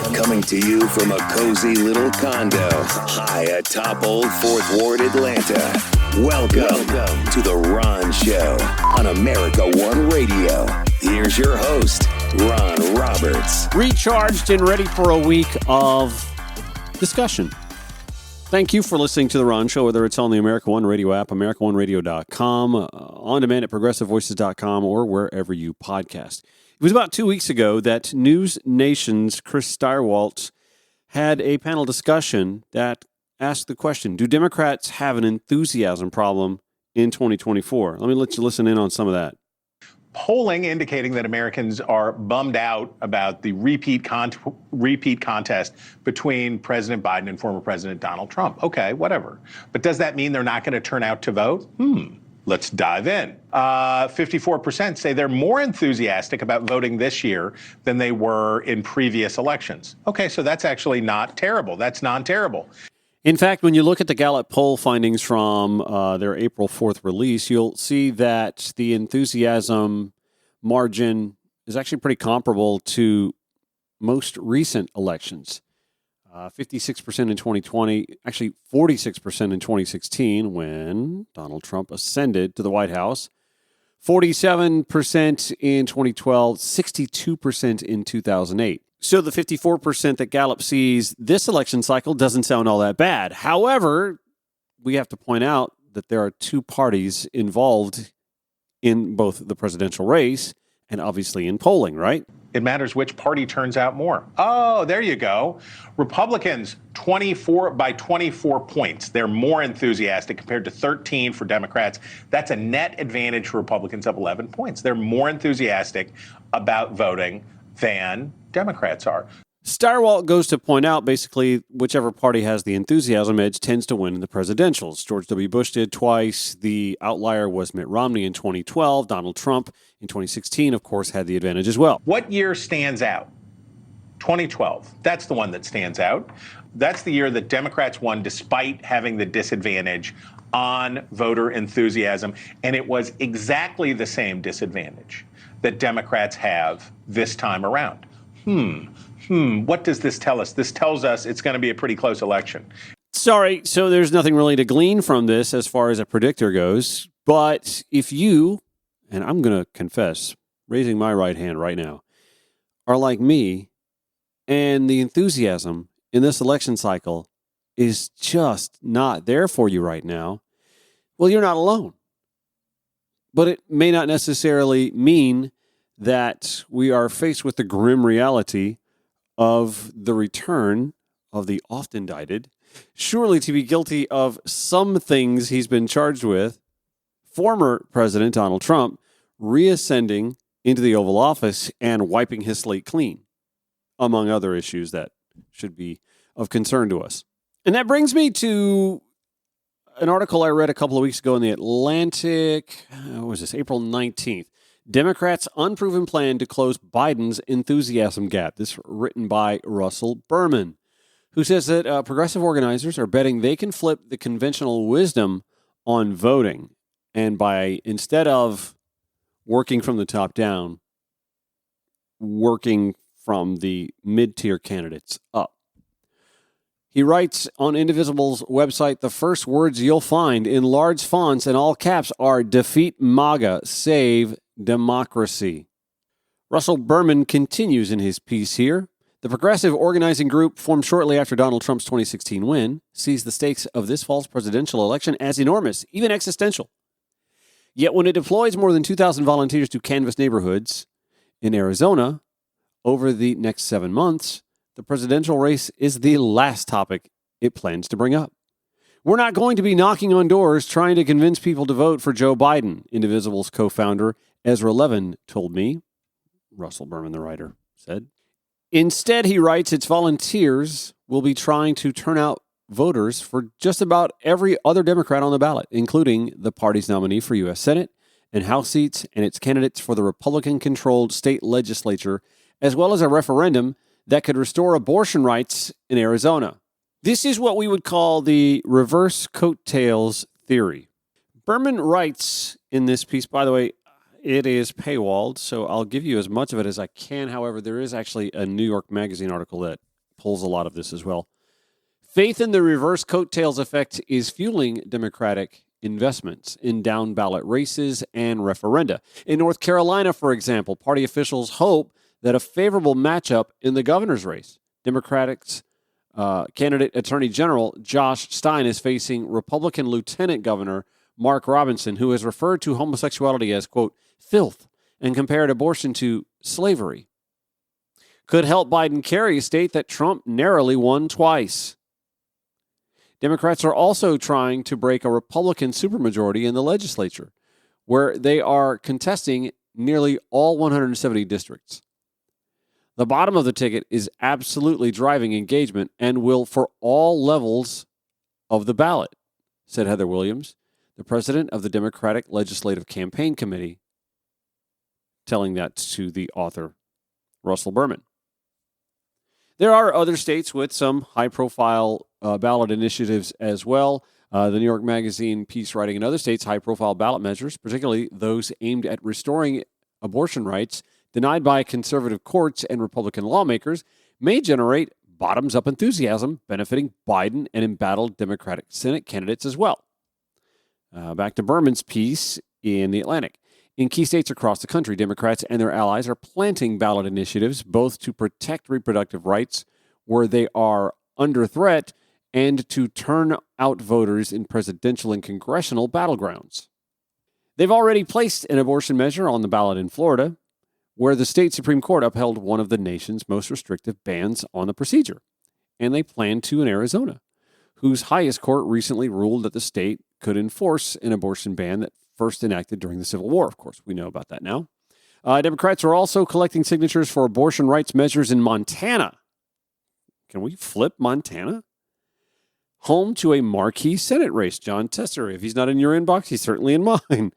Coming to you from a cozy little condo high atop Old Fourth Ward, Atlanta. Welcome to The Ron Show on America One Radio. Here's your host, Ron Roberts. Recharged and ready for a week of discussion. Thank you for listening to The Ron Show, whether it's on the America One Radio app, AmericaOneRadio.com, on demand at ProgressiveVoices.com, or wherever you podcast. It was about 2 weeks ago that News Nation's Chris Stirewalt had a panel discussion that asked the question, do Democrats have an enthusiasm problem in 2024? Let me let you listen in on some of that. Polling indicating that Americans are bummed out about the repeat contest between President Biden and former President Donald Trump. Okay, whatever. But does that mean they're not going to turn out to vote? Let's dive in. 54% say they're more enthusiastic about voting this year than they were in previous elections. Okay, so that's actually not terrible. That's non-terrible. In fact, when you look at the Gallup poll findings from their April 4th release, you'll see that the enthusiasm margin is actually pretty comparable to most recent elections. 56% in 2020, actually 46% in 2016 when Donald Trump ascended to the White House, 47% in 2012, 62% in 2008. So the 54% that Gallup sees this election cycle doesn't sound all that bad. However, we have to point out that there are two parties involved in both the presidential race and obviously in polling, right? It matters which party turns out more. Oh, there you go. Republicans, 24 points. They're more enthusiastic compared to 13 for Democrats. That's a net advantage for Republicans of 11 points. They're more enthusiastic about voting than Democrats are. Stirewalt goes to point out basically whichever party has the enthusiasm edge tends to win in the presidentials. George W. Bush did twice. The outlier was Mitt Romney in 2012. Donald Trump in 2016, of course, had the advantage as well. What year stands out? 2012. That's the one that stands out. That's the year that Democrats won despite having the disadvantage on voter enthusiasm. And it was exactly the same disadvantage that Democrats have this time around. What does this tell us? This tells us it's going to be a pretty close election. Sorry, so there's nothing really to glean from this as far as a predictor goes. But if you, and I'm going to confess, raising my right hand right now, are like me, and the enthusiasm in this election cycle is just not there for you right now, well, you're not alone. But it may not necessarily mean that we are faced with the grim reality of the return of the oft-indicted, surely to be guilty of some things he's been charged with, former President Donald Trump reascending into the Oval Office and wiping his slate clean, among other issues that should be of concern to us. And that brings me to an article I read a couple of weeks ago in the Atlantic. What was this? April 19th. Democrats' unproven plan to close Biden's enthusiasm gap. This written by Russell Berman, who says that progressive organizers are betting they can flip the conventional wisdom on voting. And by, instead of working from the top down, working from the mid-tier candidates up. He writes on Indivisible's website, the first words you'll find in large fonts and all caps are defeat MAGA, save democracy. Russell Berman continues in his piece here. The progressive organizing group formed shortly after Donald Trump's 2016 win sees the stakes of this fall's presidential election as enormous, even existential. Yet when it deploys more than 2,000 volunteers to canvass neighborhoods in Arizona over the next 7 months, the presidential race is the last topic it plans to bring up. We're not going to be knocking on doors trying to convince people to vote for Joe Biden, Indivisible's co-founder Ezra Levin told me, Russell Berman, the writer, said. Instead, he writes, its volunteers will be trying to turn out voters for just about every other Democrat on the ballot, including the party's nominee for U.S. Senate and House seats and its candidates for the Republican-controlled state legislature, as well as a referendum that could restore abortion rights in Arizona. This is what we would call the reverse coattails theory. Berman writes in this piece, by the way, it is paywalled, so I'll give you as much of it as I can. However, there is actually a New York Magazine article that pulls a lot of this as well. Faith in the reverse coattails effect is fueling Democratic investments in down ballot races and referenda. In North Carolina, for example, party officials hope that a favorable matchup in the governor's race. Democrats candidate Attorney General Josh Stein is facing Republican Lieutenant Governor Mark Robinson, who has referred to homosexuality as, quote, filth, and compared abortion to slavery. Could help Biden carry a state that Trump narrowly won twice. Democrats are also trying to break a Republican supermajority in the legislature, where they are contesting nearly all 170 districts. The bottom of the ticket is absolutely driving engagement and will for all levels of the ballot, said Heather Williams, the president of the Democratic Legislative Campaign Committee, telling that to the author, Russell Berman. There are other states with some high-profile ballot initiatives as well. The New York Magazine piece writing in other states, high-profile ballot measures, particularly those aimed at restoring abortion rights denied by conservative courts and Republican lawmakers, may generate bottoms-up enthusiasm benefiting Biden and embattled Democratic Senate candidates as well. Back to Berman's piece in The Atlantic. In key states across the country, Democrats and their allies are planting ballot initiatives both to protect reproductive rights where they are under threat and to turn out voters in presidential and congressional battlegrounds. They've already placed an abortion measure on the ballot in Florida, where the state Supreme Court upheld one of the nation's most restrictive bans on the procedure. And they plan to in Arizona, whose highest court recently ruled that the state could enforce an abortion ban that first enacted during the Civil War. Of course, we know about that now. Democrats are also collecting signatures for abortion rights measures in Montana. Can we flip Montana? Home to a marquee Senate race, John Tester. If he's not in your inbox, he's certainly in mine.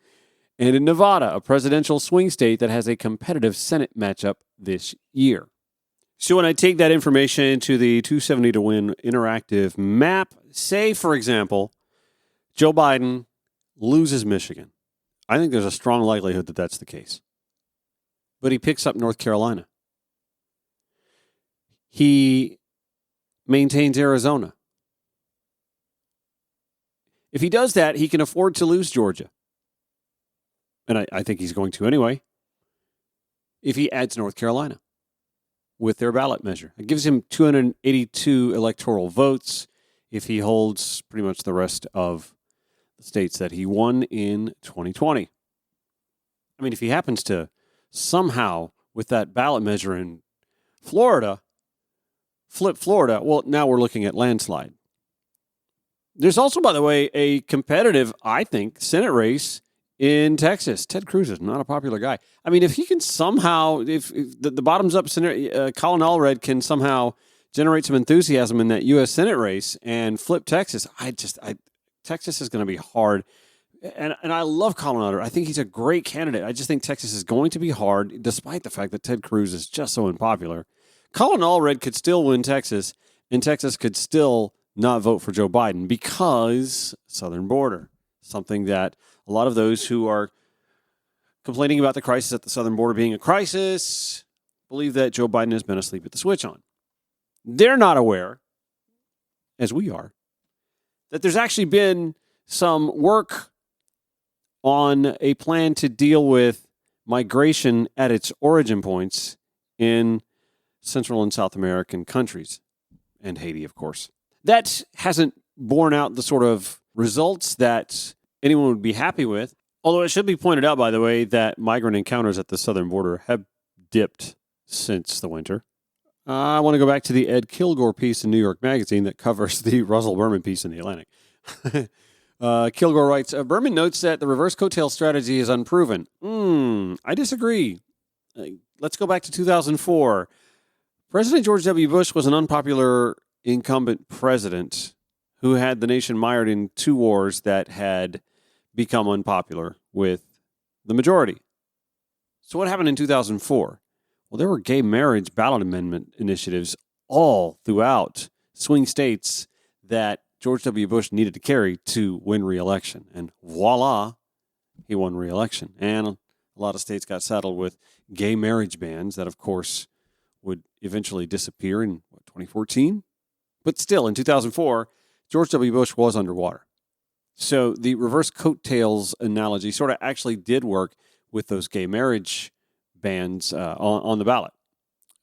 And in Nevada, a presidential swing state that has a competitive Senate matchup this year. So when I take that information into the 270 to win interactive map, say, for example, Joe Biden loses Michigan. I think there's a strong likelihood that that's the case. But he picks up North Carolina. He maintains Arizona. If he does that, he can afford to lose Georgia. And I think he's going to anyway. If he adds North Carolina with their ballot measure, it gives him 282 electoral votes if he holds pretty much the rest of the states that he won in 2020. I mean, if he happens to somehow, with that ballot measure in Florida, flip Florida, well, now we're looking at landslide. There's also, by the way, a competitive, I think, Senate race in Texas. Ted Cruz is not a popular guy. I mean, if he can somehow, if the bottoms-up scenario, Colin Allred can somehow generate some enthusiasm in that U.S. Senate race and flip Texas, Texas is going to be hard. And I love Colin Allred. I think he's a great candidate. I just think Texas is going to be hard, despite the fact that Ted Cruz is just so unpopular. Colin Allred could still win Texas, and Texas could still not vote for Joe Biden because southern border, something that a lot of those who are complaining about the crisis at the southern border being a crisis believe that Joe Biden has been asleep at the switch on. They're not aware, as we are, that there's actually been some work on a plan to deal with migration at its origin points in Central and South American countries, and Haiti, of course. That hasn't borne out the sort of results that anyone would be happy with, although it should be pointed out, by the way, that migrant encounters at the southern border have dipped since the winter. I want to go back to the Ed Kilgore piece in New York Magazine that covers the Russell Berman piece in The Atlantic. Kilgore writes, Berman notes that the reverse coattail strategy is unproven. I disagree. Let's go back to 2004. President George W. Bush was an unpopular incumbent president who had the nation mired in two wars that had become unpopular with the majority. So what happened in 2004? Well, there were gay marriage ballot amendment initiatives all throughout swing states that George W. Bush needed to carry to win re-election. And voila, he won re-election. And a lot of states got saddled with gay marriage bans that, of course, would eventually disappear in 2014. But still, in 2004, George W. Bush was underwater. So the reverse coattails analogy sort of actually did work with those gay marriage bans on the ballot.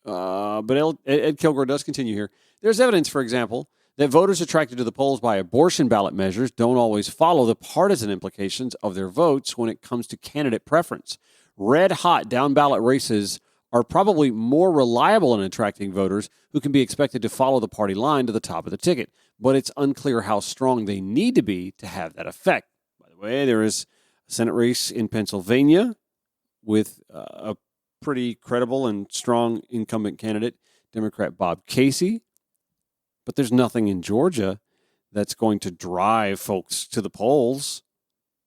But Ed Kilgore does continue here. There's evidence, for example, that voters attracted to the polls by abortion ballot measures don't always follow the partisan implications of their votes when it comes to candidate preference. Red-hot down-ballot races are probably more reliable in attracting voters who can be expected to follow the party line to the top of the ticket, but it's unclear how strong they need to be to have that effect. By the way, there is a Senate race in Pennsylvania with a pretty credible and strong incumbent candidate, Democrat Bob Casey. But there's nothing in Georgia that's going to drive folks to the polls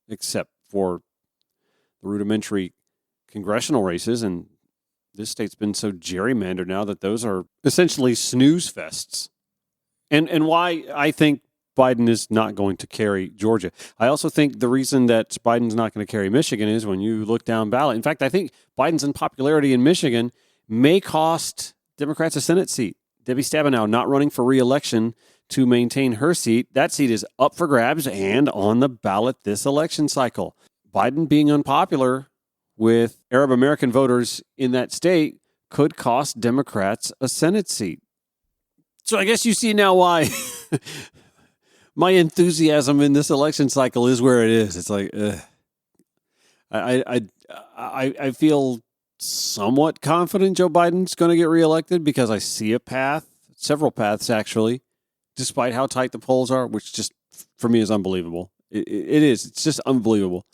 except for the rudimentary congressional races. And this state's been so gerrymandered now that those are essentially snooze fests. And why I think Biden is not going to carry Georgia. I also think the reason that Biden's not going to carry Michigan is when you look down ballot. In fact, I think Biden's unpopularity in Michigan may cost Democrats a Senate seat. Debbie Stabenow not running for re-election to maintain her seat. That seat is up for grabs and on the ballot this election cycle. Biden being unpopular with Arab American voters in that state could cost Democrats a Senate seat. So I guess you see now why my enthusiasm in this election cycle is where it is. It's like, I feel somewhat confident Joe Biden's going to get reelected because I see a path, several paths actually, despite how tight the polls are, which just for me is unbelievable. It is. It's just unbelievable.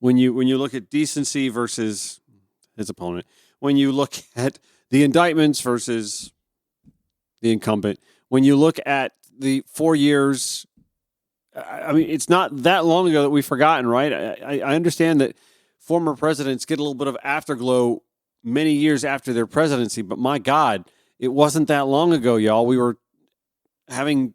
When you look at decency versus his opponent, when you look at the indictments versus the incumbent, when you look at the 4 years, I mean, it's not that long ago that we've forgotten, right? I understand that former presidents get a little bit of afterglow many years after their presidency, but my God, it wasn't that long ago, y'all. We were having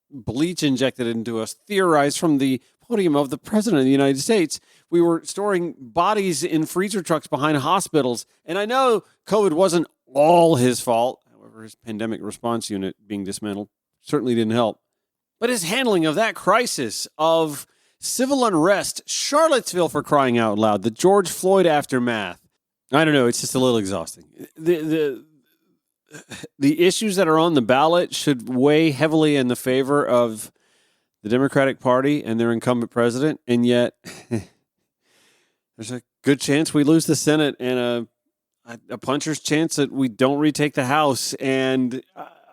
bleach injected into us, theorized from the podium of the president of the United States. We were storing bodies in freezer trucks behind hospitals. And I know COVID wasn't all his fault. However, his pandemic response unit being dismantled certainly didn't help. But his handling of that crisis of civil unrest, Charlottesville for crying out loud, the George Floyd aftermath. I don't know. It's just a little exhausting. The issues that are on the ballot should weigh heavily in the favor of the Democratic Party and their incumbent president, and yet there's a good chance we lose the Senate and a puncher's chance that we don't retake the House. And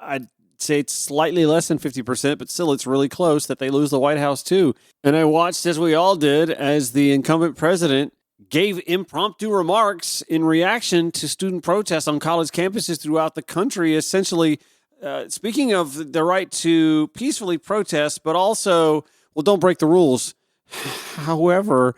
I'd say it's slightly less than 50%, but still it's really close that they lose the White House too. And I watched, as we all did, as the incumbent president gave impromptu remarks in reaction to student protests on college campuses throughout the country, essentially speaking of the right to peacefully protest, but also, well, don't break the rules. However,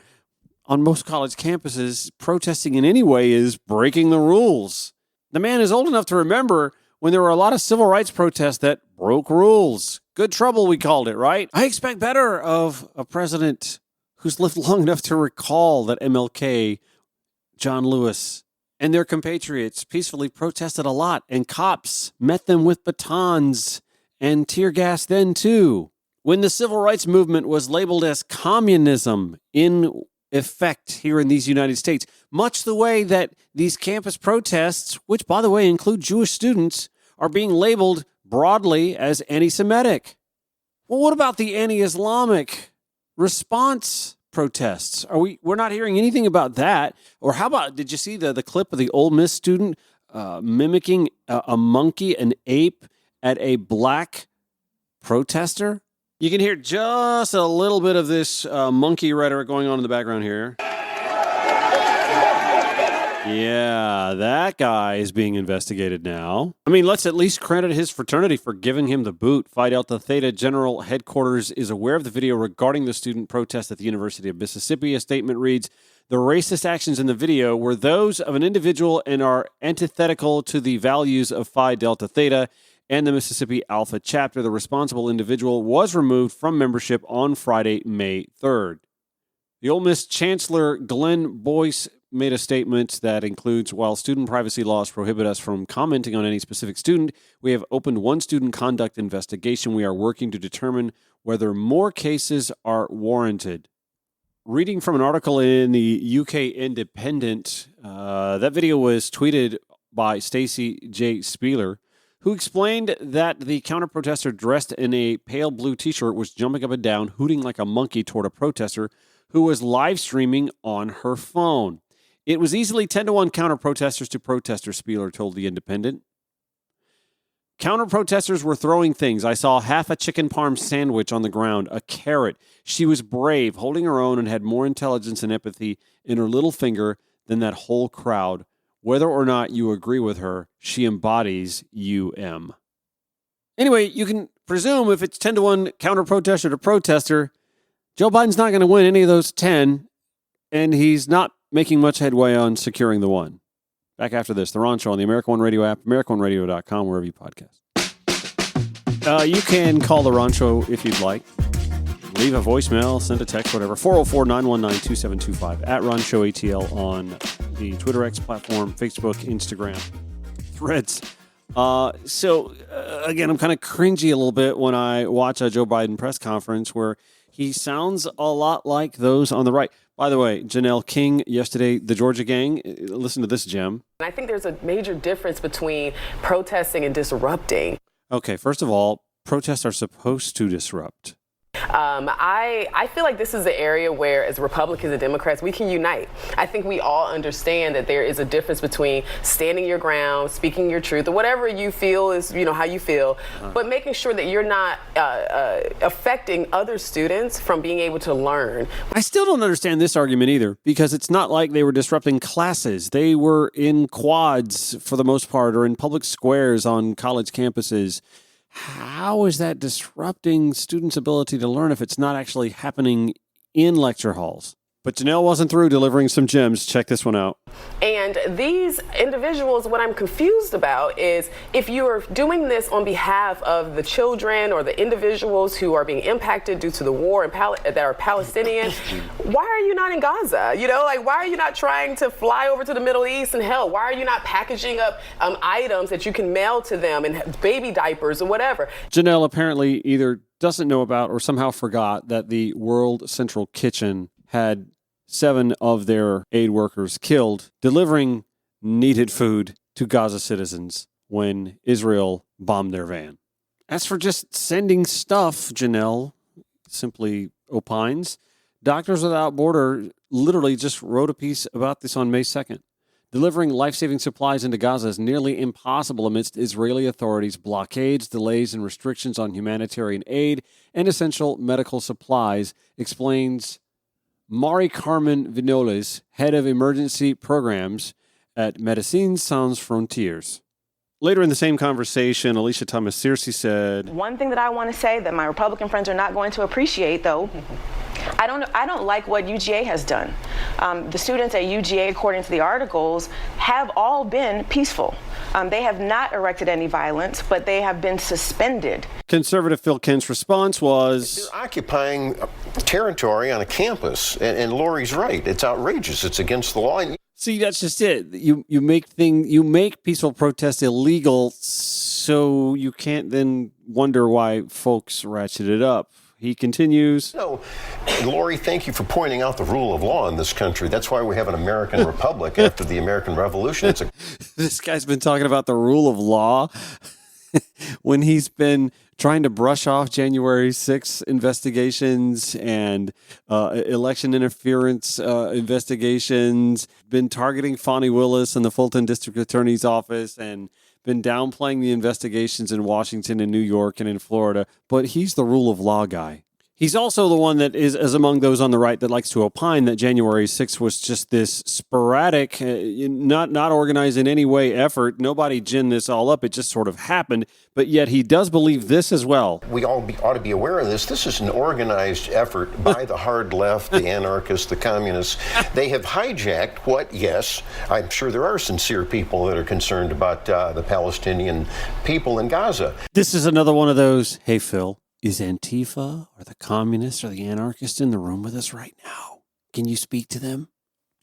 on most college campuses, protesting in any way is breaking the rules. The man is old enough to remember when there were a lot of civil rights protests that broke rules. Good trouble, we called it, right? I expect better of a president who's lived long enough to recall that MLK, John Lewis, and their compatriots peacefully protested a lot, and cops met them with batons and tear gas then, too. When the civil rights movement was labeled as communism in effect here in these United States, much the way that these campus protests, which, by the way, include Jewish students, are being labeled broadly as anti-Semitic. Well, what about the anti-Islamic response protests? We're not hearing anything about that. Or how about, did you see the clip of the Ole Miss student mimicking a monkey, an ape, at a black protester? You can hear just a little bit of this monkey rhetoric going on in the background here. Yeah, that guy is being investigated now. I mean, let's at least credit his fraternity for giving him the boot. Phi Delta Theta General Headquarters is aware of the video regarding the student protest at the University of Mississippi. A statement reads, "The racist actions in the video were those of an individual and are antithetical to the values of Phi Delta Theta and the Mississippi Alpha chapter. The responsible individual was removed from membership on Friday, May 3rd. The Ole Miss Chancellor Glenn Boyce made a statement that includes, while student privacy laws prohibit us from commenting on any specific student, we have opened one student conduct investigation. We are working to determine whether more cases are warranted. Reading from an article in the UK Independent, that video was tweeted by Stacey J. Spieler, who explained that the counter-protester dressed in a pale blue t-shirt was jumping up and down, hooting like a monkey toward a protester who was live streaming on her phone. It was easily 10-1 counter-protesters to protesters, Spieler told The Independent. Counter-protesters were throwing things. I saw half a chicken parm sandwich on the ground, a carrot. She was brave, holding her own, and had more intelligence and empathy in her little finger than that whole crowd. Whether or not you agree with her, she embodies UM. Anyway, you can presume if it's 10-1 counter-protester to protester, Joe Biden's not going to win any of those 10, and he's not making much headway on securing the one. Back after this, The Ron Show on the American One Radio app, AmericanOneRadio.com, wherever you podcast. You can call The Ron Show if you'd like. Leave a voicemail, send a text, whatever. 404-919-2725. At Ron Show ATL on the Twitter X platform, Facebook, Instagram, Threads. Again, I'm kind of cringy a little bit when I watch a Joe Biden press conference where he sounds a lot like those on the right. By the way, Janelle King yesterday, the Georgia gang, listen to this gem. I think there's a major difference between protesting and disrupting. Okay, first of all, protests are supposed to disrupt. I feel like this is the area where, as Republicans and Democrats, we can unite. I think we all understand that there is a difference between standing your ground, speaking your truth, or whatever you feel is, how you feel, but making sure that you're not affecting other students from being able to learn. I still don't understand this argument either, because it's not like they were disrupting classes. They were in quads for the most part, or in public squares on college campuses. How is that disrupting students' ability to learn if it's not actually happening in lecture halls? But Janelle wasn't through delivering some gems. Check this one out. And these individuals, what I'm confused about is if you are doing this on behalf of the children or the individuals who are being impacted due to the war and that are Palestinian, why are you not in Gaza? Why are you not trying to fly over to the Middle East and help? Why are you not packaging up items that you can mail to them and baby diapers or whatever? Janelle apparently either doesn't know about or somehow forgot that the World Central Kitchen had 7 of their aid workers killed delivering needed food to Gaza citizens when Israel bombed their van. As for just sending stuff, Janelle simply opines, Doctors Without Borders literally just wrote a piece about this on May 2nd. Delivering life-saving supplies into Gaza is nearly impossible amidst Israeli authorities' blockades, delays, and restrictions on humanitarian aid and essential medical supplies, explains Mari Carmen Vinoles, head of emergency programs at Médecins Sans Frontières. Later in the same conversation, Alicia Thomas-Searcy said, "One thing that I want to say that my Republican friends are not going to appreciate, though, I don't like what UGA has done. The students at UGA, according to the articles, have all been peaceful. They have not erected any violence, but they have been suspended." Conservative Phil Kent's response was, "They're occupying territory on a campus, and Lori's right. It's outrageous. It's against the law." See, that's just it. You make peaceful protest illegal, so you can't then wonder why folks ratchet it up. He continues, Lori, thank you for pointing out the rule of law in this country. That's why we have an American republic after the American Revolution. This guy's been talking about the rule of law when he's been trying to brush off January 6th investigations and election interference investigations, been targeting Fonnie Willis and the Fulton District Attorney's Office, and been downplaying the investigations in Washington and New York and in Florida. But he's the rule of law guy. He's also the one that is among those on the right that likes to opine that January 6th was just this sporadic, not organized in any way effort. Nobody ginned this all up. It just sort of happened. But yet he does believe this as well. We all ought to be aware of this. This is an organized effort by the hard left, the anarchists, the communists. They have hijacked what, yes, I'm sure there are sincere people that are concerned about the Palestinian people in Gaza. This is another one of those, hey, Phil, is Antifa or the communists or the anarchists in the room with us right now? Can you speak to them?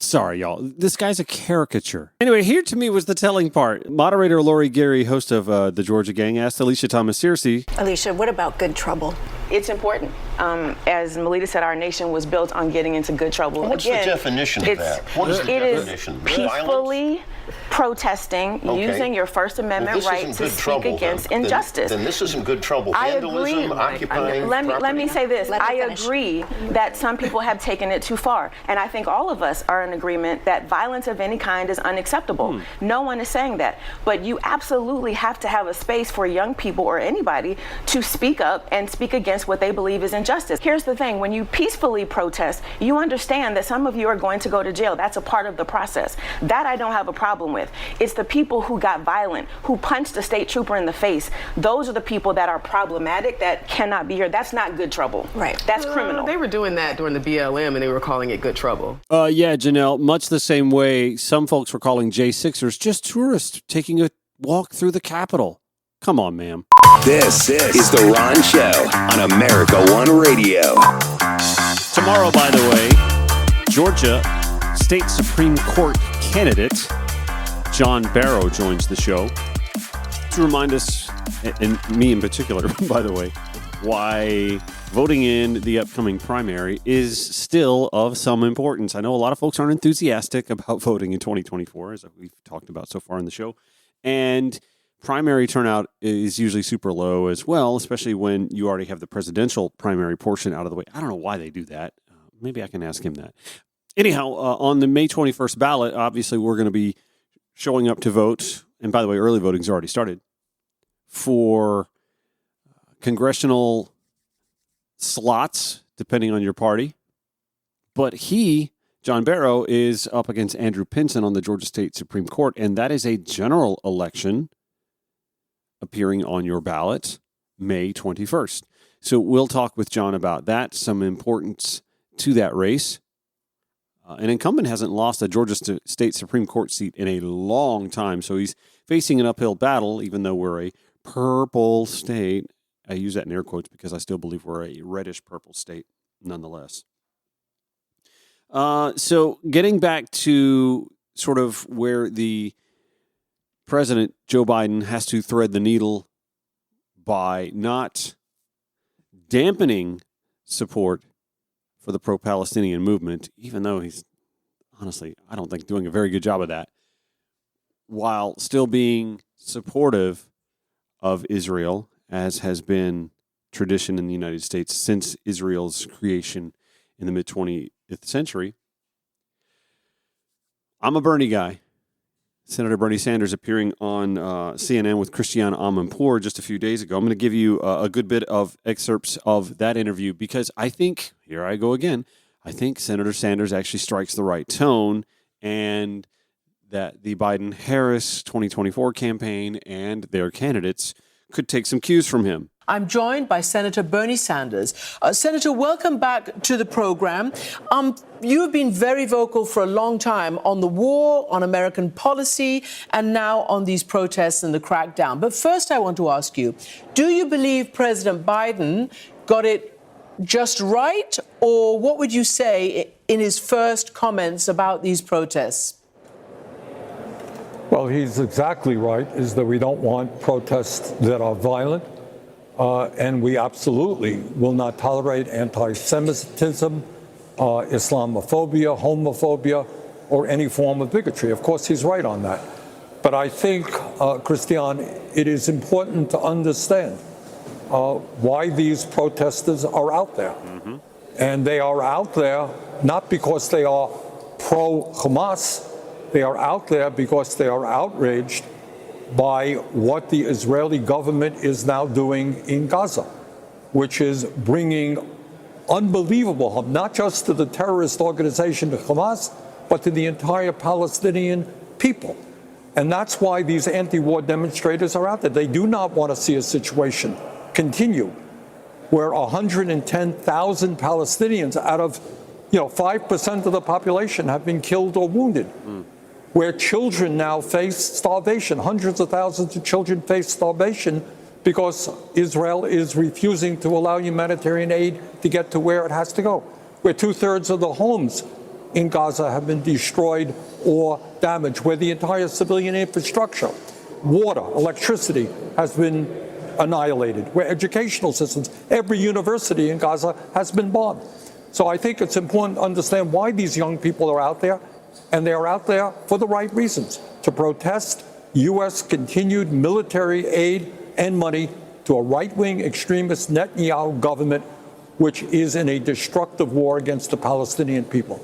Sorry, y'all. This guy's a caricature. Anyway, here to me was the telling part. Moderator Lori Geary, host of The Georgia Gang, asked Alicia Thomas-Searcy. Alicia, what about good trouble? It's important. As Melita said, our nation was built on getting into good trouble. Well, what's the definition of that? What is the definition? It is peacefully protesting, using your First Amendment right to speak against injustice. Then this isn't good trouble. I Vandalism, agree. occupying Let me say this. I finish. agree that some people have taken it too far. And I think all of us are in agreement that violence of any kind is unacceptable. No one is saying that. But you absolutely have to have a space for young people or anybody to speak up and speak against what they believe is injustice. Here's the thing. When you peacefully protest, you understand that some of you are going to go to jail. That's a part of the process. That I don't have a problem with. It's the people who got violent, who punched a state trooper in the face. Those are the people that are problematic, that cannot be here. That's not good trouble. Right. That's criminal. They were doing that during the BLM, and they were calling it good trouble. Yeah, Janelle, much the same way some folks were calling J6ers just tourists taking a walk through the Capitol. Come on, ma'am. This is The Ron Show on America One Radio. Tomorrow, by the way, Georgia State Supreme Court candidate John Barrow joins the show to remind us, and me in particular, by the way, why voting in the upcoming primary is still of some importance. I know a lot of folks aren't enthusiastic about voting in 2024, as we've talked about so far in the show, and primary turnout is usually super low as well, especially when you already have the presidential primary portion out of the way. I don't know why they do that. Maybe I can ask him that. Anyhow, on the May 21st ballot, obviously we're going to be showing up to vote, and by the way, early voting's already started, for congressional slots, depending on your party. But John Barrow, is up against Andrew Pinson on the Georgia State Supreme Court, and that is a general election appearing on your ballot May 21st. So we'll talk with John about that, some importance to that race. An incumbent hasn't lost a Georgia State Supreme Court seat in a long time, so he's facing an uphill battle, even though we're a purple state. I use that in air quotes because I still believe we're a reddish-purple state nonetheless. So getting back to sort of where the President Joe Biden has to thread the needle by not dampening support for the pro-Palestinian movement, even though he's honestly, I don't think, doing a very good job of that, while still being supportive of Israel, as has been tradition in the United States since Israel's creation in the mid-20th century. I'm a Bernie guy. Senator Bernie Sanders appearing on CNN with Christiane Amanpour just a few days ago. I'm going to give you a good bit of excerpts of that interview because I think, here I go again, I think Senator Sanders actually strikes the right tone, and that the Biden-Harris 2024 campaign and their candidates could take some cues from him. I'm joined by Senator Bernie Sanders. Senator, welcome back to the program. You have been very vocal for a long time on the war, on American policy, and now on these protests and the crackdown. But first, I want to ask you, do you believe President Biden got it just right, or what would you say in his first comments about these protests? Well, he's exactly right, is that we don't want protests that are violent. And we absolutely will not tolerate anti-Semitism, Islamophobia, homophobia, or any form of bigotry. Of course, he's right on that. But I think, Christiane, it is important to understand why these protesters are out there. Mm-hmm. And they are out there not because they are pro-Hamas. They are out there because they are outraged by what the Israeli government is now doing in Gaza, which is bringing unbelievable harm, not just to the terrorist organization, to Hamas, but to the entire Palestinian people. And that's why these anti-war demonstrators are out there. They do not want to see a situation continue where 110,000 Palestinians out of 5% of the population have been killed or wounded. Where children now face starvation. Hundreds of thousands of children face starvation because Israel is refusing to allow humanitarian aid to get to where it has to go. Where 2/3 of the homes in Gaza have been destroyed or damaged, where the entire civilian infrastructure, water, electricity has been annihilated, where educational systems, every university in Gaza has been bombed. So I think it's important to understand why these young people are out there, and they are out there for the right reasons, to protest U.S. continued military aid and money to a right-wing extremist Netanyahu government, which is in a destructive war against the Palestinian people.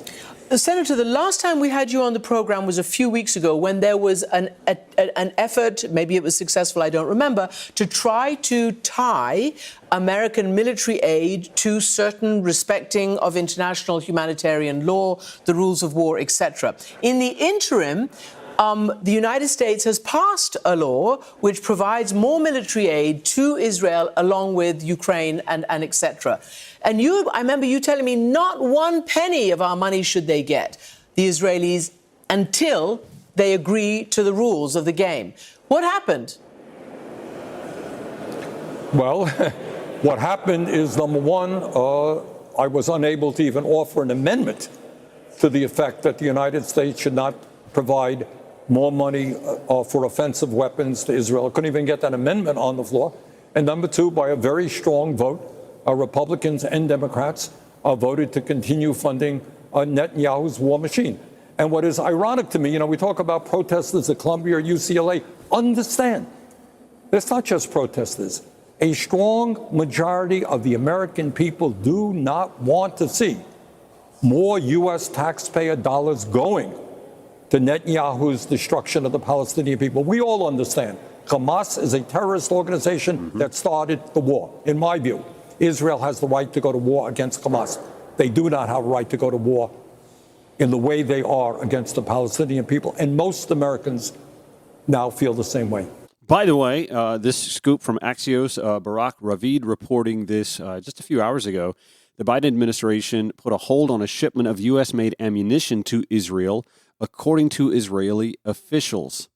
Senator, the last time we had you on the program was a few weeks ago when there was an effort, maybe it was successful, I don't remember, to try to tie American military aid to certain respecting of international humanitarian law, the rules of war, etc. In the interim, the United States has passed a law which provides more military aid to Israel along with Ukraine and etc. And I remember you telling me not one penny of our money should they get, the Israelis, until they agree to the rules of the game. What happened? Well, what happened is, number one, I was unable to even offer an amendment to the effect that the United States should not provide more money for offensive weapons to Israel. I couldn't even get that amendment on the floor. And number two, by a very strong vote, Republicans and Democrats voted to continue funding Netanyahu's war machine. And what is ironic to me, we talk about protesters at Columbia or UCLA. Understand, it's not just protesters. A strong majority of the American people do not want to see more U.S. taxpayer dollars going to Netanyahu's destruction of the Palestinian people. We all understand Hamas is a terrorist organization that started the war. In my view, Israel has the right to go to war against Hamas. They do not have a right to go to war in the way they are against the Palestinian people. And most Americans now feel the same way. By the way, this scoop from Axios, Barak Ravid reporting this just a few hours ago. The Biden administration put a hold on a shipment of U.S.-made ammunition to Israel, according to Israeli officials.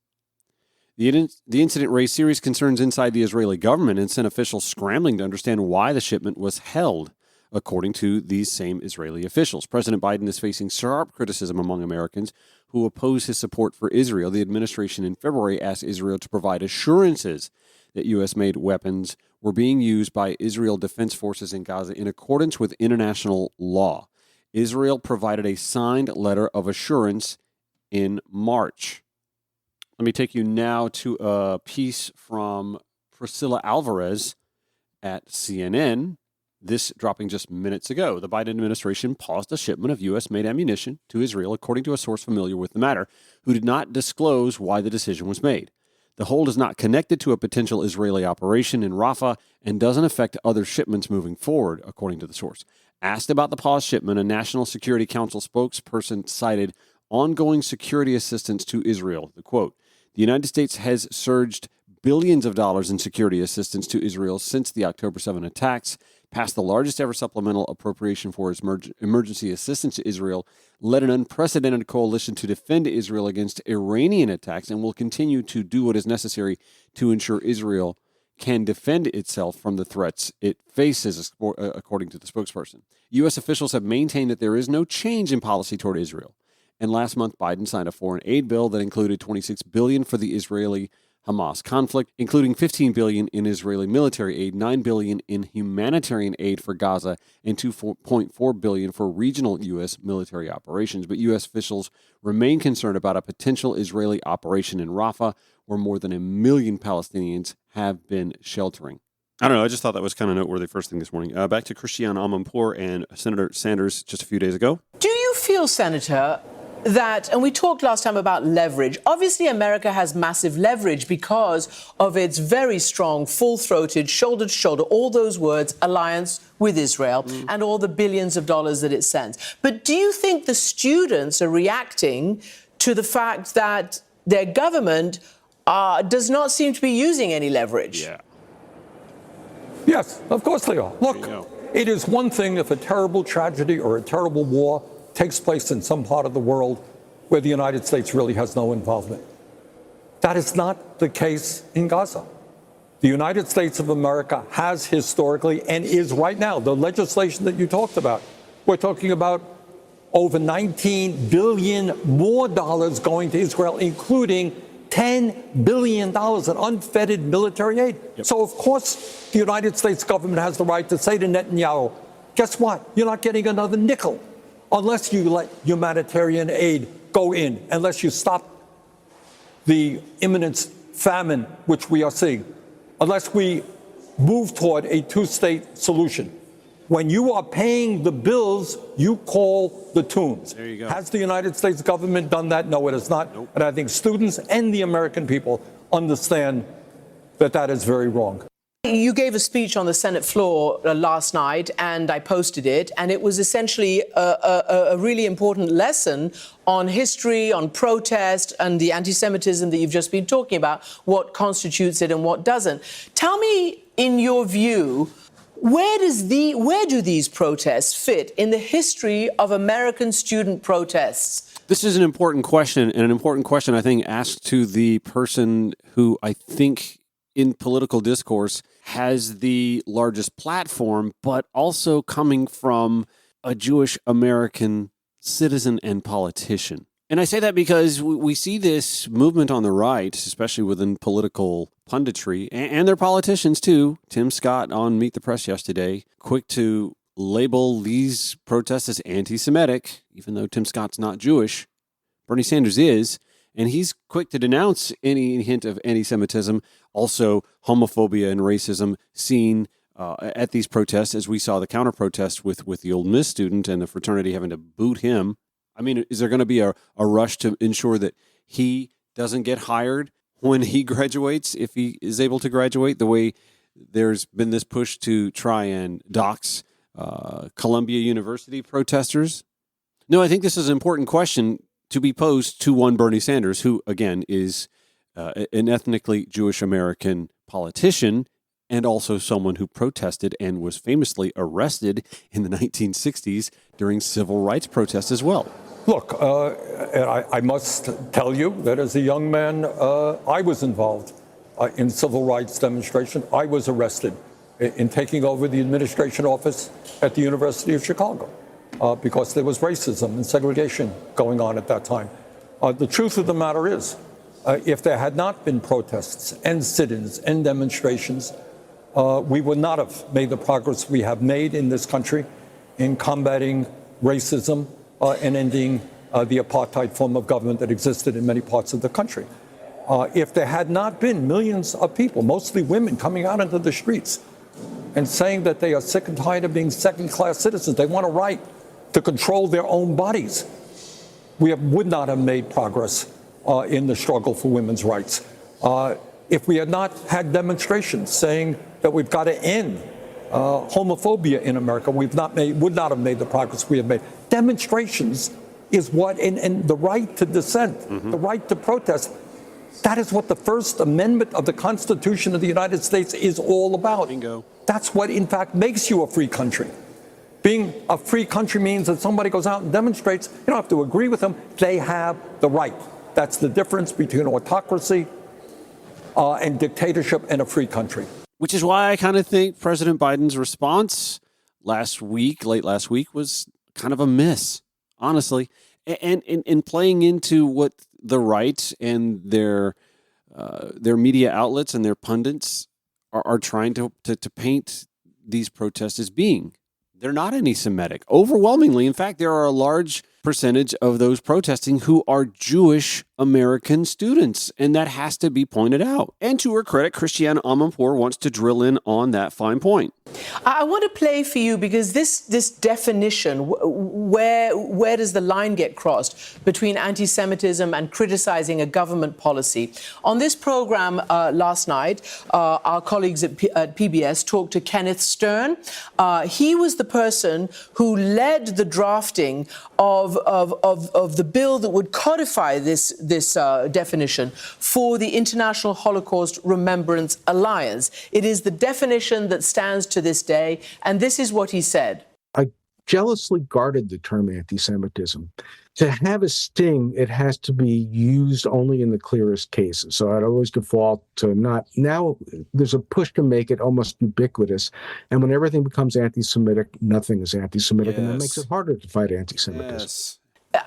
The incident raised serious concerns inside the Israeli government and sent officials scrambling to understand why the shipment was held, according to these same Israeli officials. President Biden is facing sharp criticism among Americans who oppose his support for Israel. The administration in February asked Israel to provide assurances that U.S.-made weapons were being used by Israel Defense Forces in Gaza in accordance with international law. Israel provided a signed letter of assurance in March. Let me take you now to a piece from Priscilla Alvarez at CNN. This dropping just minutes ago. The Biden administration paused a shipment of U.S.-made ammunition to Israel, according to a source familiar with the matter, who did not disclose why the decision was made. The hold is not connected to a potential Israeli operation in Rafah and doesn't affect other shipments moving forward, according to the source. Asked about the paused shipment, a National Security Council spokesperson cited ongoing security assistance to Israel. The quote, "The United States has surged billions of dollars in security assistance to Israel since the October 7 attacks, passed the largest ever supplemental appropriation for its emergency assistance to Israel, led an unprecedented coalition to defend Israel against Iranian attacks, and will continue to do what is necessary to ensure Israel can defend itself from the threats it faces," according to the spokesperson. U.S. officials have maintained that there is no change in policy toward Israel. And last month, Biden signed a foreign aid bill that included $26 billion for the Israeli-Hamas conflict, including $15 billion in Israeli military aid, $9 billion in humanitarian aid for Gaza, and $2.4 billion for regional U.S. military operations. But U.S. officials remain concerned about a potential Israeli operation in Rafah, where more than 1 million Palestinians have been sheltering. I don't know. I just thought that was kind of noteworthy first thing this morning. Back to Christiane Amanpour and Senator Sanders just a few days ago. Do you feel, Senator, that, and we talked last time about leverage, obviously America has massive leverage because of its very strong, full-throated, shoulder-to-shoulder, all those words, alliance with Israel and all the billions of dollars that it sends. But do you think the students are reacting to the fact that their government does not seem to be using any leverage? Yeah. Yes, of course they are. Look, it is one thing if a terrible tragedy or a terrible war takes place in some part of the world where the United States really has no involvement. That is not the case in Gaza. The United States of America has historically and is right now, the legislation that you talked about, we're talking about over $19 billion more dollars going to Israel, including $10 billion in unfettered military aid. Yep. So, of course, the United States government has the right to say to Netanyahu, guess what? You're not getting another nickel unless you let humanitarian aid go in, unless you stop the imminent famine which we are seeing, unless we move toward a two-state solution. When you are paying the bills, you call the tunes. There you go. Has the United States government done that? No, it has not. Nope. And I think students and the American people understand that that is very wrong. You gave a speech on the Senate floor last night, and I posted it, and it was essentially a really important lesson on history, on protest, and the anti-Semitism that you've just been talking about, what constitutes it and what doesn't. Tell me, in your view, where do these protests fit in the history of American student protests? This is an important question, and an important question, I think, asked to the person who I think in political discourse has the largest platform, but also coming from a Jewish American citizen and politician. And I say that because we see this movement on the right, especially within political punditry, and their politicians too. Tim Scott on Meet the Press yesterday, quick to label these protests as anti-Semitic, even though Tim Scott's not Jewish. Bernie Sanders is, and he's quick to denounce any hint of anti-Semitism, also homophobia and racism seen at these protests, as we saw the counter-protest with the Ole Miss student and the fraternity having to boot him. I mean, is there going to be a rush to ensure that he doesn't get hired when he graduates, if he is able to graduate, the way there's been this push to try and dox Columbia University protesters? No, I think this is an important question to be posed to one Bernie Sanders, who, again, is an ethnically Jewish American politician and also someone who protested and was famously arrested in the 1960s during civil rights protests as well. Look, I must tell you that as a young man, I was involved in civil rights demonstration. I was arrested in taking over the administration office at the University of Chicago because there was racism and segregation going on at that time. The truth of the matter is, if there had not been protests and sit-ins and demonstrations, we would not have made the progress we have made in this country in combating racism and ending the apartheid form of government that existed in many parts of the country. If there had not been millions of people, mostly women, coming out into the streets and saying that they are sick and tired of being second-class citizens, they want a right to control their own bodies, we would not have made progress in the struggle for women's rights. If we had not had demonstrations saying that we've got to end homophobia in America, would not have made the progress we have made. Demonstrations is what, and the right to dissent, the right to protest, that is what the First Amendment of the Constitution of the United States is all about. Bingo. That's what, in fact, makes you a free country. Being a free country means that somebody goes out and demonstrates, you don't have to agree with them, they have the right. That's the difference between autocracy and dictatorship and a free country. Which is why I kind of think President Biden's response late last week, was kind of a miss, honestly. And playing into what the right and their media outlets and their pundits are trying to paint these protests as being. They're not anti-Semitic. Overwhelmingly, in fact, there are a large percentage of those protesting who are Jewish American students, and that has to be pointed out. And to her credit, Christiane Amanpour wants to drill in on that fine point. I want to play for you because this definition, where does the line get crossed between anti-Semitism and criticizing a government policy? On this program last night, our colleagues at PBS talked to Kenneth Stern. He was the person who led the drafting of the bill that would codify this definition for the International Holocaust Remembrance Alliance. It is the definition that stands to this day, and this is what he said. I jealously guarded the term anti-Semitism. To have a sting, it has to be used only in the clearest cases. So I'd always default to not. Now there's a push to make it almost ubiquitous. And when everything becomes anti-Semitic, nothing is anti-Semitic. And that makes it harder to fight anti-Semitism. Yes.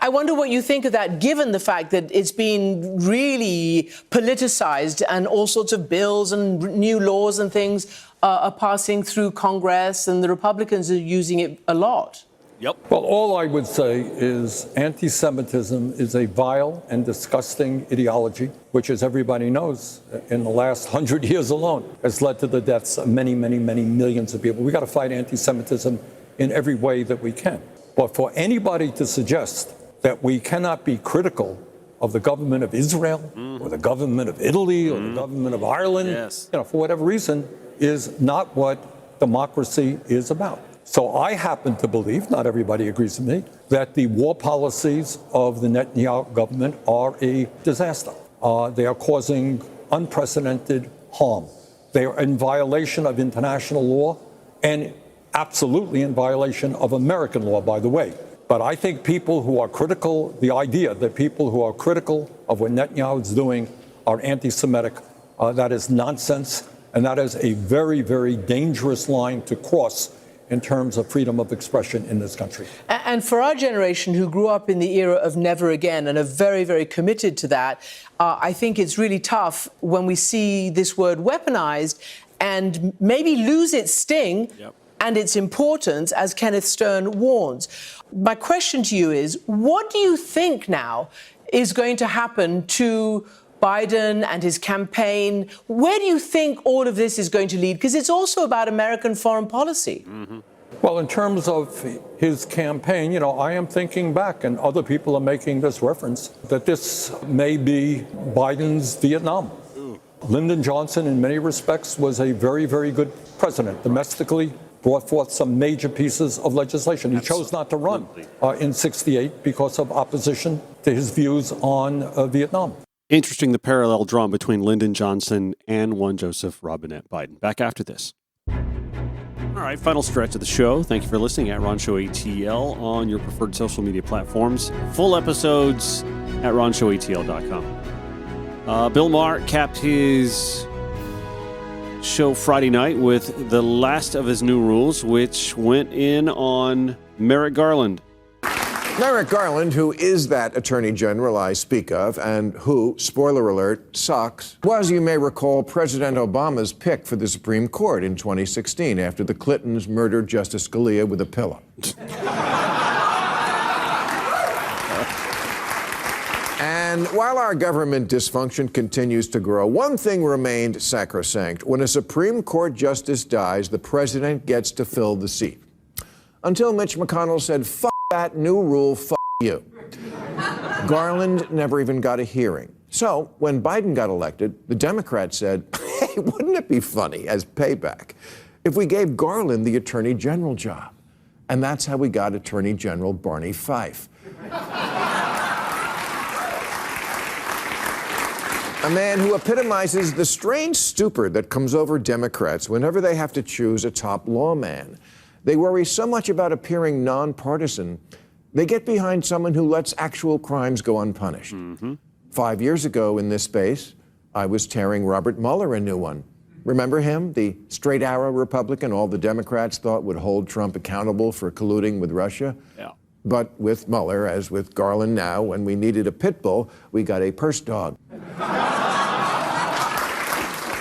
I wonder what you think of that, given the fact that it's been really politicized and all sorts of bills and new laws and things are passing through Congress, and the Republicans are using it a lot. Yep. Well, all I would say is anti-Semitism is a vile and disgusting ideology, which, as everybody knows, in the last 100 years alone, has led to the deaths of many, many, many millions of people. We've got to fight anti-Semitism in every way that we can. But for anybody to suggest that we cannot be critical of the government of Israel or the government of Italy or the government of Ireland, for whatever reason, is not what democracy is about. So I happen to believe, not everybody agrees with me, that the war policies of the Netanyahu government are a disaster. They are causing unprecedented harm. They are in violation of international law and absolutely in violation of American law, by the way. But I think people who are critical, the idea that people who are critical of what Netanyahu is doing are anti-Semitic, that is nonsense. And that is a very, very dangerous line to cross in terms of freedom of expression in this country. And for our generation who grew up in the era of never again and are very, very committed to that, I think it's really tough when we see this word weaponized and maybe lose its sting and its importance, as Kenneth Stern warns. My question to you is, what do you think now is going to happen to Biden and his campaign? Where do you think all of this is going to lead? Because it's also about American foreign policy. Well, in terms of his campaign, I am thinking back, and other people are making this reference, that this may be Biden's Vietnam. Lyndon Johnson, in many respects, was a very, very good president. Domestically, brought forth some major pieces of legislation. He chose not to run in '68 because of opposition to his views on Vietnam. Interesting, the parallel drawn between Lyndon Johnson and one Joseph Robinette Biden. Back after this. All right, final stretch of the show. Thank you for listening at Ron Show ATL on your preferred social media platforms. Full episodes at ronshowatl.com. Bill Maher capped his show Friday night with the last of his new rules, which went in on Merrick Garland. Merrick Garland, who is that attorney general I speak of, and who, spoiler alert, sucks, was, you may recall, President Obama's pick for the Supreme Court in 2016 after the Clintons murdered Justice Scalia with a pillow. And while our government dysfunction continues to grow, one thing remained sacrosanct. When a Supreme Court justice dies, the president gets to fill the seat. Until Mitch McConnell said, "F that new rule, f you." Garland never even got a hearing. So when Biden got elected, the Democrats said, "Hey, wouldn't it be funny as payback if we gave Garland the attorney general job?" And that's how we got Attorney General Barney Fife. A man who epitomizes the strange stupor that comes over Democrats whenever they have to choose a top lawman. They worry so much about appearing nonpartisan, they get behind someone who lets actual crimes go unpunished. 5 years ago in this space, I was tearing Robert Mueller a new one. Remember him, the straight arrow Republican all the Democrats thought would hold Trump accountable for colluding with Russia? Yeah. But with Mueller, as with Garland now, when we needed a pit bull, we got a purse dog.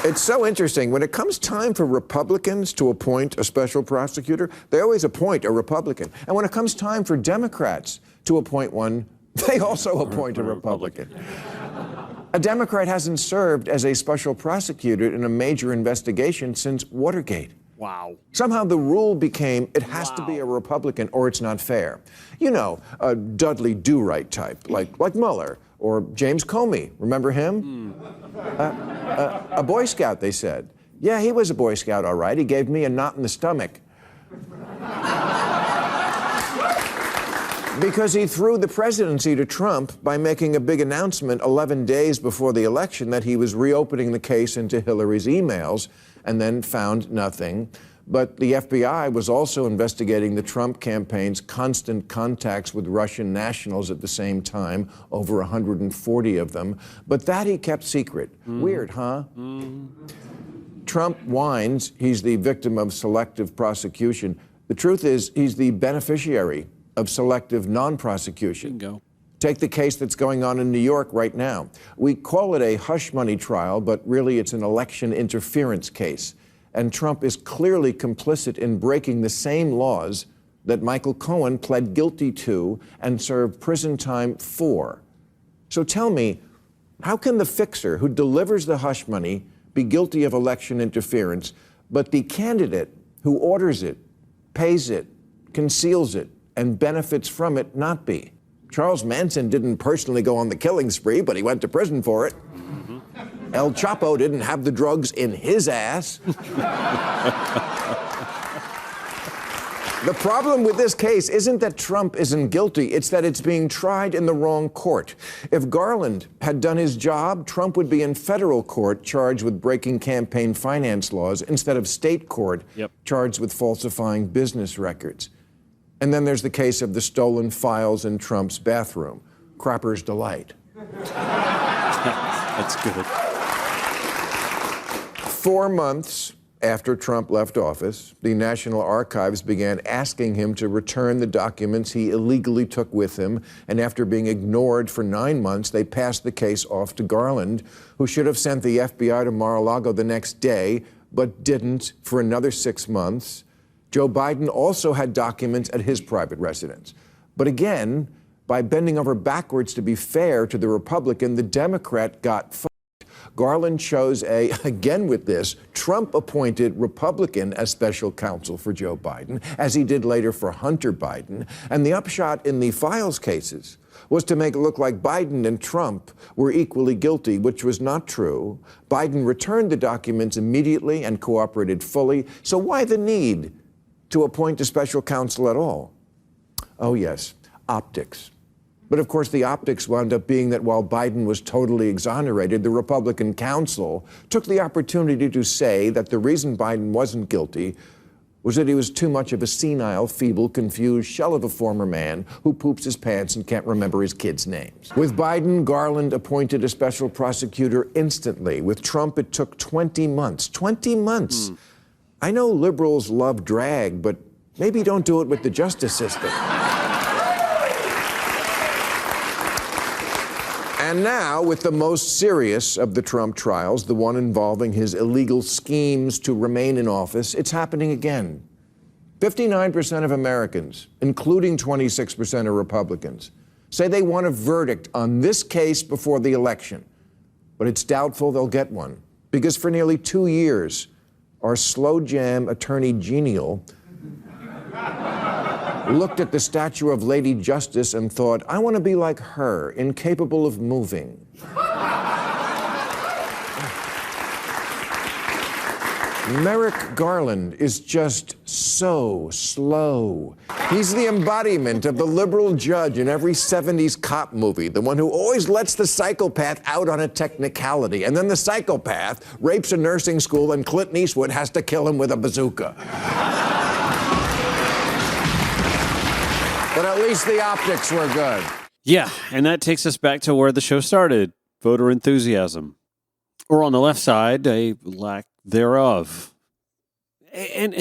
It's so interesting. When it comes time for Republicans to appoint a special prosecutor, they always appoint a Republican. And when it comes time for Democrats to appoint one, they also appoint a Republican. A Democrat hasn't served as a special prosecutor in a major investigation since Watergate. Wow. Somehow the rule became it has to be a Republican or it's not fair. You know, a Dudley Do-Right type, like Mueller or James Comey. Remember him? A Boy Scout, they said. Yeah, he was a Boy Scout, all right. He gave me a knot in the stomach. Because he threw the presidency to Trump by making a big announcement 11 days before the election that he was reopening the case into Hillary's emails and then found nothing But the FBI was also investigating the Trump campaign's constant contacts with Russian nationals at the same time, over 140 of them. But that he kept secret. Weird, huh? Trump whines he's the victim of selective prosecution. The truth is he's the beneficiary of selective non-prosecution. Bingo. Take the case that's going on in New York right now. We call it a hush money trial, but really it's an election interference case. And Trump is clearly complicit in breaking the same laws that Michael Cohen pled guilty to and served prison time for. So tell me, how can the fixer who delivers the hush money be guilty of election interference, but the candidate who orders it, pays it, conceals it, and benefits from it not be? Charles Manson didn't personally go on the killing spree, but he went to prison for it. El Chapo didn't have the drugs in his ass. The problem with this case isn't that Trump isn't guilty, it's that it's being tried in the wrong court. If Garland had done his job, Trump would be in federal court charged with breaking campaign finance laws instead of state court charged with falsifying business records. And then there's the case of the stolen files in Trump's bathroom. Crapper's delight. That's good. 4 months after Trump left office, the National Archives began asking him to return the documents he illegally took with him. And after being ignored for 9 months, they passed the case off to Garland, who should have sent the FBI to Mar-a-Lago the next day, but didn't for another 6 months. Joe Biden also had documents at his private residence. But again, by bending over backwards to be fair to the Republican, the Democrat got fucked. Garland chose again with this, Trump-appointed Republican as special counsel for Joe Biden, as he did later for Hunter Biden. And the upshot in the files cases was to make it look like Biden and Trump were equally guilty, which was not true. Biden returned the documents immediately and cooperated fully. So why the need to appoint a special counsel at all? Oh, yes, optics. But of course, the optics wound up being that while Biden was totally exonerated, the Republican counsel took the opportunity to say that the reason Biden wasn't guilty was that he was too much of a senile, feeble, confused shell of a former man who poops his pants and can't remember his kids' names. With Biden, Garland appointed a special prosecutor instantly. With Trump, it took 20 months. 20 months. I know liberals love drag, but maybe don't do it with the justice system. And now, with the most serious of the Trump trials, the one involving his illegal schemes to remain in office, it's happening again. 59% of Americans, including 26% of Republicans, say they want a verdict on this case before the election. But it's doubtful they'll get one, because for nearly 2 years, our slow jam attorney genial looked at the statue of Lady Justice and thought, I want to be like her, incapable of moving. Merrick Garland is just so slow. He's the embodiment of the liberal judge in every 70s cop movie, the one who always lets the psychopath out on a technicality, and then the psychopath rapes a nursing school and Clint Eastwood has to kill him with a bazooka. But at least the optics were good. Yeah, and that takes us back to where the show started, voter enthusiasm. Or on the left side, a lack thereof. And,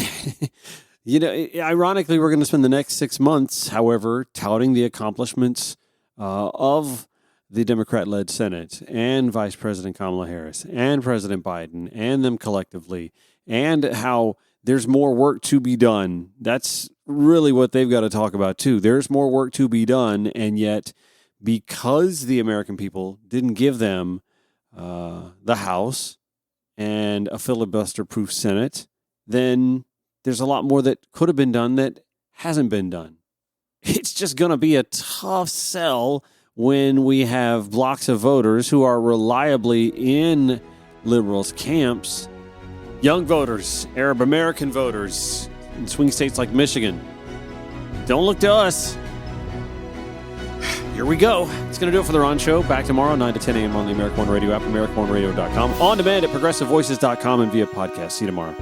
you know, ironically, we're going to spend the next 6 months, however, touting the accomplishments of the Democrat-led Senate and Vice President Kamala Harris and President Biden and them collectively, and how there's more work to be done. That's really what they've got to talk about, too. There's more work to be done, and yet because the American people didn't give them the House and a filibuster-proof Senate, then there's a lot more that could have been done that hasn't been done. It's just going to be a tough sell when we have blocks of voters who are reliably in liberals' camps. Young voters, Arab American voters in swing states like Michigan. Don't look to us. Here we go. It's going to do it for The Ron Show. Back tomorrow, 9 to 10 a.m. on the America One Radio app, AmericaOneRadio.com. On demand at ProgressiveVoices.com and via podcast. See you tomorrow.